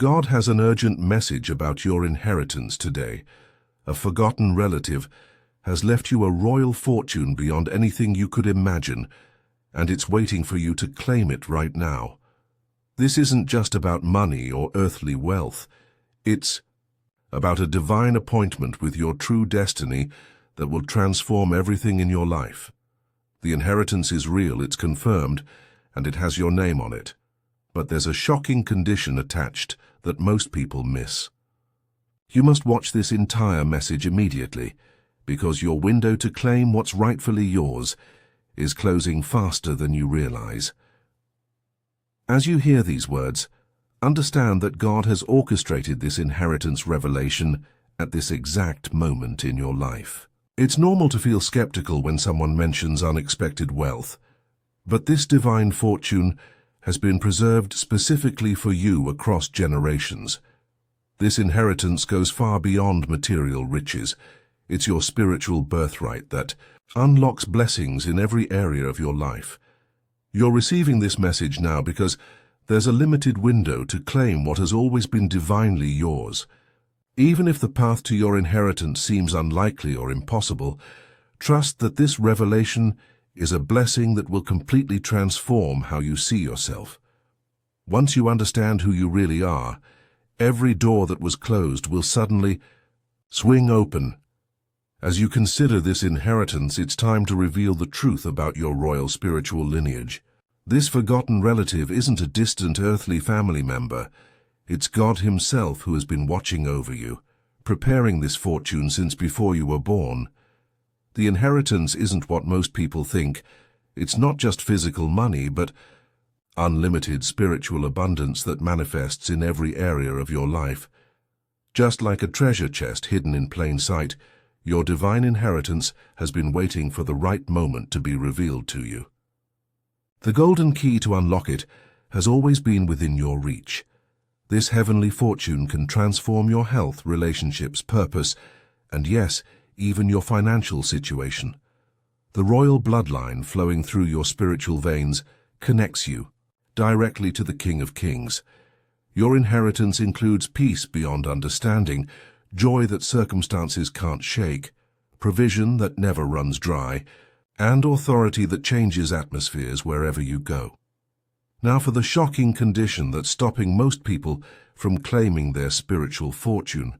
God has an urgent message about your inheritance today. A forgotten relative has left you a royal fortune beyond anything you could imagine, and it's waiting for you to claim it right now. This isn't just about money or earthly wealth. It's about a divine appointment with your true destiny that will transform everything in your life. The inheritance is real, it's confirmed, and it has your name on it. But there's a shocking condition attached that most people miss. You must watch this entire message immediately, because your window to claim what's rightfully yours is closing faster than you realize. As you hear these words, understand that God has orchestrated this inheritance revelation at this exact moment in your life. It's normal to feel skeptical when someone mentions unexpected wealth, but this divine fortune has been preserved specifically for you across generations. This inheritance goes far beyond material riches. It's your spiritual birthright that unlocks blessings in every area of your life. You're receiving this message now because there's a limited window to claim what has always been divinely yours. Even if the path to your inheritance seems unlikely or impossible, trust that this revelation is a blessing that will completely transform how you see yourself. Once you understand who you really are, every door that was closed will suddenly swing open. As you consider this inheritance, it's time to reveal the truth about your royal spiritual lineage. This forgotten relative isn't a distant earthly family member. It's God Himself who has been watching over you, preparing this fortune since before you were born. The inheritance isn't what most people think. It's not just physical money, but unlimited spiritual abundance that manifests in every area of your life. Just like a treasure chest hidden in plain sight, your divine inheritance has been waiting for the right moment to be revealed to you. The golden key to unlock it has always been within your reach. This heavenly fortune can transform your health, relationships, purpose, and yes, even your financial situation. The royal bloodline flowing through your spiritual veins connects you directly to the King of Kings. Your inheritance includes peace beyond understanding, joy that circumstances can't shake, provision that never runs dry, and authority that changes atmospheres wherever you go. Now for the shocking condition that's stopping most people from claiming their spiritual fortune.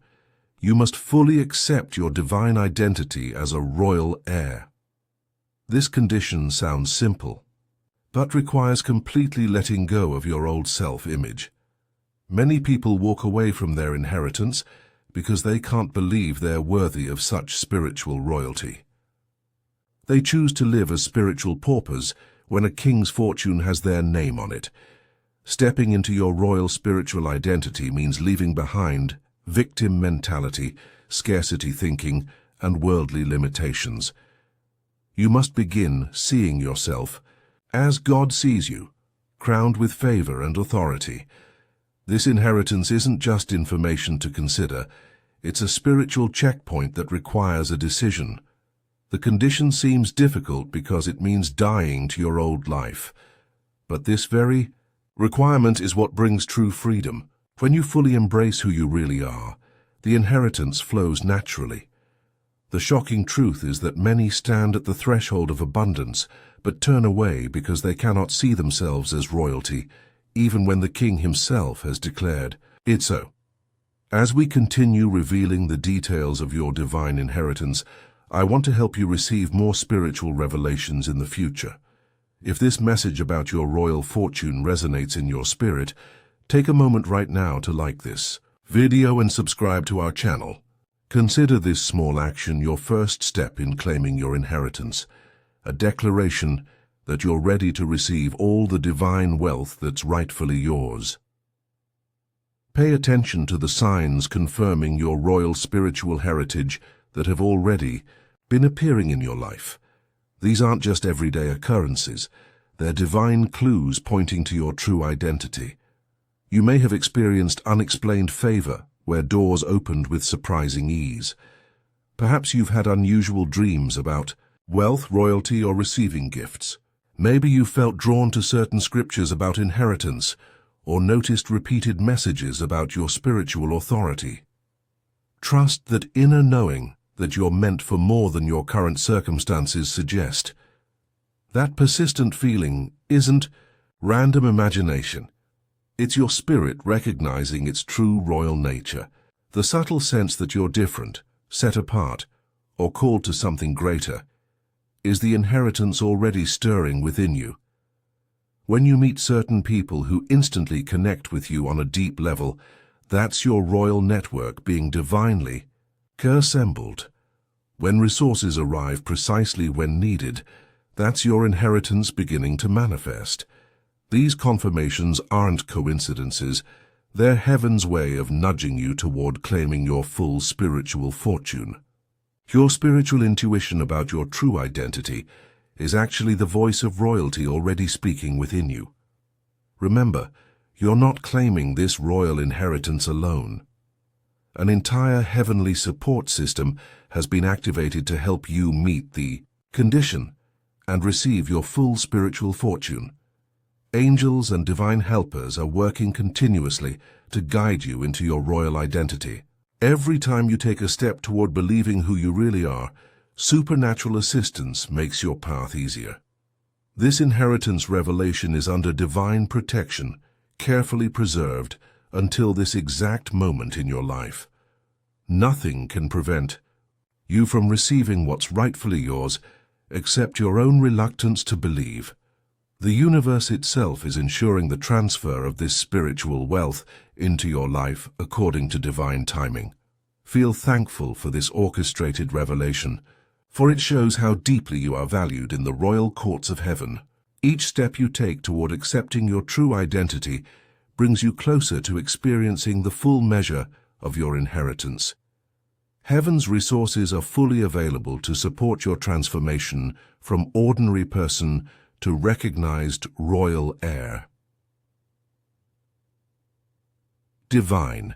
You must fully accept your divine identity as a royal heir. This condition sounds simple, but requires completely letting go of your old self-image. Many people walk away from their inheritance because they can't believe they're worthy of such spiritual royalty. They choose to live as spiritual paupers when a king's fortune has their name on it. Stepping into your royal spiritual identity means leaving behind victim mentality, scarcity thinking, and worldly limitations. You must begin seeing yourself as God sees you, crowned with favor and authority. This inheritance isn't just information to consider, it's a spiritual checkpoint that requires a decision. The condition seems difficult because it means dying to your old life. But this very requirement is what brings true freedom. When you fully embrace who you really are, the inheritance flows naturally. The shocking truth is that many stand at the threshold of abundance, but turn away because they cannot see themselves as royalty, even when the King himself has declared it so. As we continue revealing the details of your divine inheritance, I want to help you receive more spiritual revelations in the future. If this message about your royal fortune resonates in your spirit, take a moment right now to like this video and subscribe to our channel. Consider this small action your first step in claiming your inheritance, a declaration that you're ready to receive all the divine wealth that's rightfully yours. Pay attention to the signs confirming your royal spiritual heritage that have already been appearing in your life. These aren't just everyday occurrences, they're divine clues pointing to your true identity. You may have experienced unexplained favor, where doors opened with surprising ease. Perhaps you've had unusual dreams about wealth, royalty, or receiving gifts. Maybe you felt drawn to certain scriptures about inheritance, or noticed repeated messages about your spiritual authority. Trust that inner knowing that you're meant for more than your current circumstances suggest. That persistent feeling isn't random imagination. It's your spirit recognizing its true royal nature, the subtle sense that you're different, set apart, or called to something greater, is the inheritance already stirring within you. When you meet certain people who instantly connect with you on a deep level, that's your royal network being divinely assembled. When resources arrive precisely when needed, that's your inheritance beginning to manifest. These confirmations aren't coincidences. They're heaven's way of nudging you toward claiming your full spiritual fortune. Your spiritual intuition about your true identity is actually the voice of royalty already speaking within you. Remember, you're not claiming this royal inheritance alone. An entire heavenly support system has been activated to help you meet the condition and receive your full spiritual fortune. Angels and divine helpers are working continuously to guide you into your royal identity. Every time you take a step toward believing who you really are, supernatural assistance makes your path easier. This inheritance revelation is under divine protection, carefully preserved until this exact moment in your life. Nothing can prevent you from receiving what's rightfully yours except your own reluctance to believe. The universe itself is ensuring the transfer of this spiritual wealth into your life according to divine timing. Feel thankful for this orchestrated revelation, for it shows how deeply you are valued in the royal courts of heaven. Each step you take toward accepting your true identity brings you closer to experiencing the full measure of your inheritance. Heaven's resources are fully available to support your transformation from ordinary person to recognized royal heir. Divine.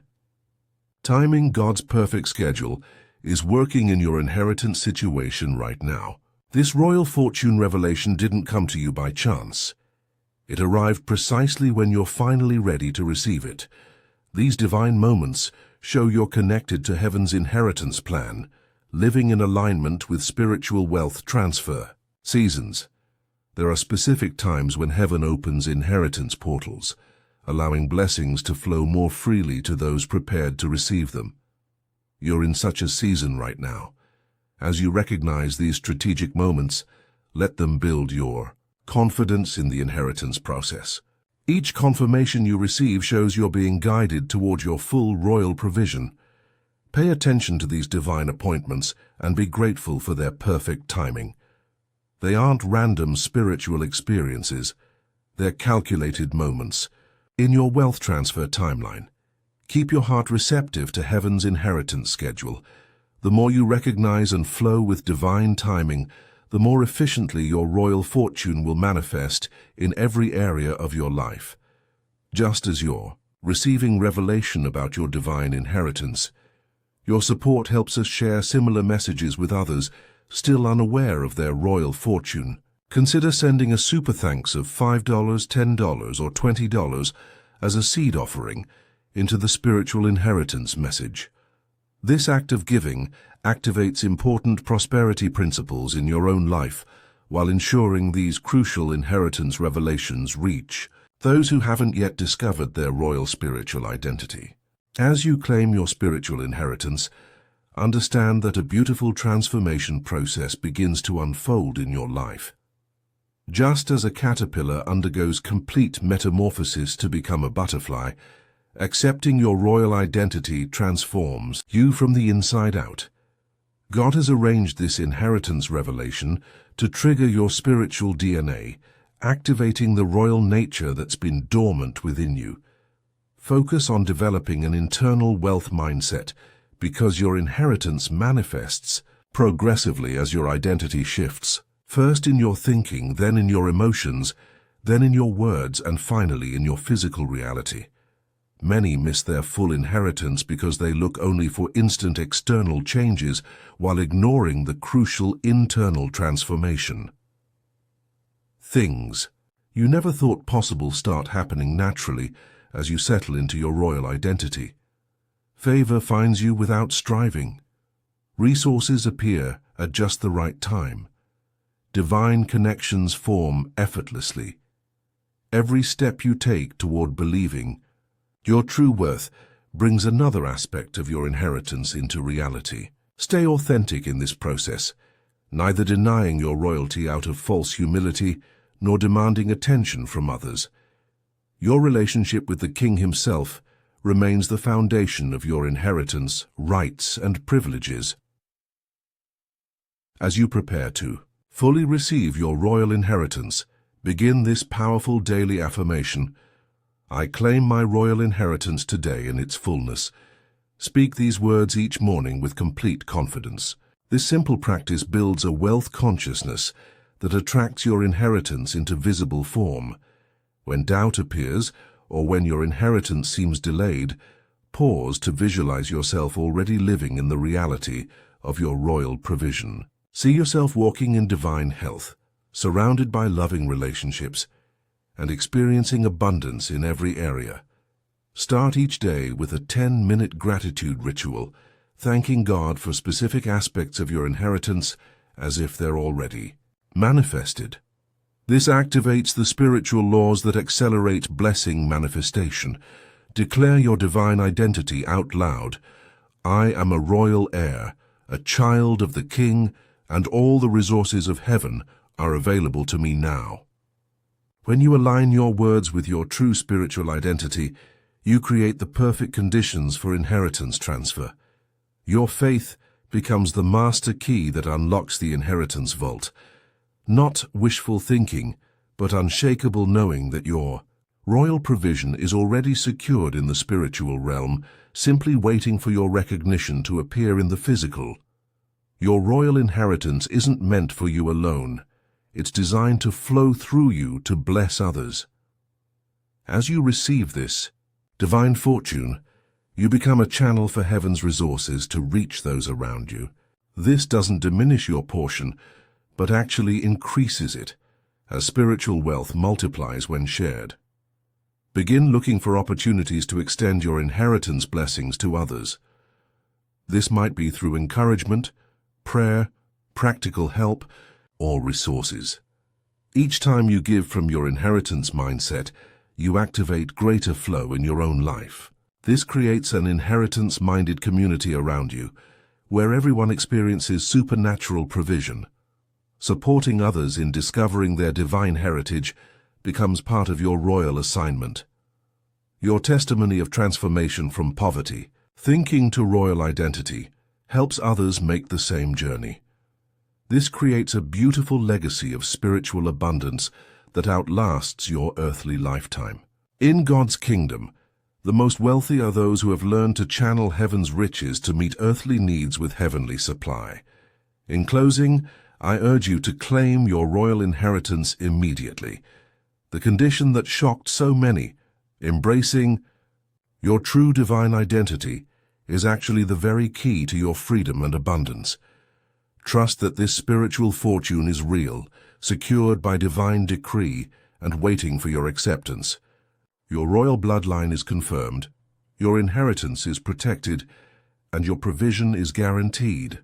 Timing God's perfect schedule is working in your inheritance situation right now. This royal fortune revelation didn't come to you by chance. It arrived precisely when you're finally ready to receive it. These divine moments show you're connected to heaven's inheritance plan, living in alignment with spiritual wealth transfer. Seasons. There are specific times when heaven opens inheritance portals, allowing blessings to flow more freely to those prepared to receive them. You're in such a season right now. As you recognize these strategic moments, let them build your confidence in the inheritance process. Each confirmation you receive shows you're being guided toward your full royal provision. Pay attention to these divine appointments and be grateful for their perfect timing. They aren't random spiritual experiences. They're calculated moments in your wealth transfer timeline. Keep your heart receptive to heaven's inheritance schedule. The more you recognize and flow with divine timing, the more efficiently your royal fortune will manifest in every area of your life. Just as you're receiving revelation about your divine inheritance, your support helps us share similar messages with others still unaware of their royal fortune. Consider sending a super thanks of $5, $10, or $20 as a seed offering into the spiritual inheritance message. This act of giving activates important prosperity principles in your own life while ensuring these crucial inheritance revelations reach those who haven't yet discovered their royal spiritual identity. As you claim your spiritual inheritance, understand that a beautiful transformation process begins to unfold in your life. Just as a caterpillar undergoes complete metamorphosis to become a butterfly, accepting your royal identity transforms you from the inside out. God has arranged this inheritance revelation to trigger your spiritual DNA, activating the royal nature that's been dormant within you. Focus on developing an internal wealth mindset because your inheritance manifests progressively as your identity shifts. First in your thinking, then in your emotions, then in your words, and finally in your physical reality. Many miss their full inheritance because they look only for instant external changes while ignoring the crucial internal transformation. Things you never thought possible start happening naturally as you settle into your royal identity. Favor finds you without striving. Resources appear at just the right time. Divine connections form effortlessly. Every step you take toward believing your true worth brings another aspect of your inheritance into reality. Stay authentic in this process, neither denying your royalty out of false humility nor demanding attention from others. Your relationship with the King himself remains the foundation of your inheritance, rights, and privileges. As you prepare to fully receive your royal inheritance, begin this powerful daily affirmation: I claim my royal inheritance today in its fullness. Speak these words each morning with complete confidence. This simple practice builds a wealth consciousness that attracts your inheritance into visible form. When doubt appears, or when your inheritance seems delayed, pause to visualize yourself already living in the reality of your royal provision. See yourself walking in divine health, surrounded by loving relationships, and experiencing abundance in every area. Start each day with a 10-minute gratitude ritual, thanking God for specific aspects of your inheritance as if they're already manifested. This activates the spiritual laws that accelerate blessing manifestation. Declare your divine identity out loud. I am a royal heir, a child of the King, and all the resources of heaven are available to me now. When you align your words with your true spiritual identity, you create the perfect conditions for inheritance transfer. Your faith becomes the master key that unlocks the inheritance vault. Not wishful thinking, but unshakable knowing that your royal provision is already secured in the spiritual realm, simply waiting for your recognition to appear in the physical. Your royal inheritance isn't meant for you alone. It's designed to flow through you to bless others. As you receive this divine fortune, you become a channel for heaven's resources to reach those around you. This doesn't diminish your portion, but actually increases it, as spiritual wealth multiplies when shared. Begin looking for opportunities to extend your inheritance blessings to others. This might be through encouragement, prayer, practical help, or resources. Each time you give from your inheritance mindset, you activate greater flow in your own life. This creates an inheritance-minded community around you, where everyone experiences supernatural provision. Supporting others in discovering their divine heritage becomes part of your royal assignment. Your testimony of transformation from poverty, thinking to royal identity, helps others make the same journey. This creates a beautiful legacy of spiritual abundance that outlasts your earthly lifetime. In God's kingdom, the most wealthy are those who have learned to channel heaven's riches to meet earthly needs with heavenly supply. In closing, I urge you to claim your royal inheritance immediately. The condition that shocked so many, embracing your true divine identity, is actually the very key to your freedom and abundance. Trust that this spiritual fortune is real, secured by divine decree, and waiting for your acceptance. Your royal bloodline is confirmed, your inheritance is protected, and your provision is guaranteed.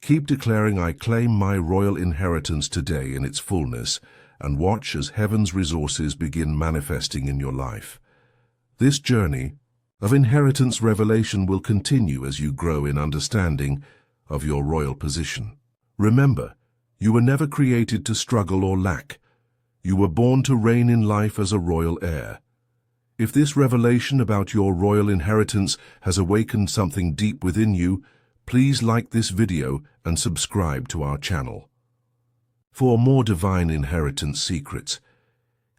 Keep declaring, I claim my royal inheritance today in its fullness, and watch as heaven's resources begin manifesting in your life. This journey of inheritance revelation will continue as you grow in understanding of your royal position. Remember, you were never created to struggle or lack. You were born to reign in life as a royal heir. If this revelation about your royal inheritance has awakened something deep within you, please like this video and subscribe to our channel. For more divine inheritance secrets,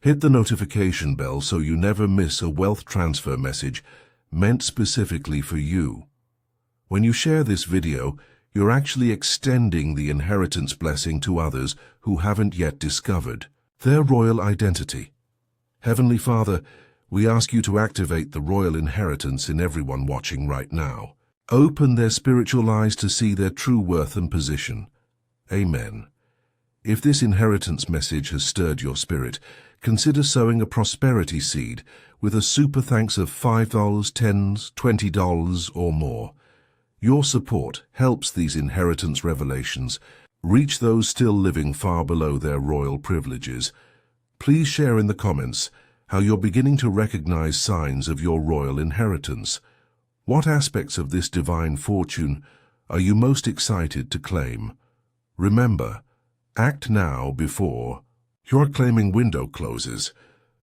hit the notification bell so you never miss a wealth transfer message meant specifically for you. When you share this video, you're actually extending the inheritance blessing to others who haven't yet discovered their royal identity. Heavenly Father, we ask you to activate the royal inheritance in everyone watching right now. Open their spiritual eyes to see their true worth and position. Amen. If this inheritance message has stirred your spirit, consider sowing a prosperity seed with a super thanks of $5, $10, $20 or more. Your support helps these inheritance revelations reach those still living far below their royal privileges. Please share in the comments how you're beginning to recognize signs of your royal inheritance. What aspects of this divine fortune are you most excited to claim? Remember, act now before your claiming window closes.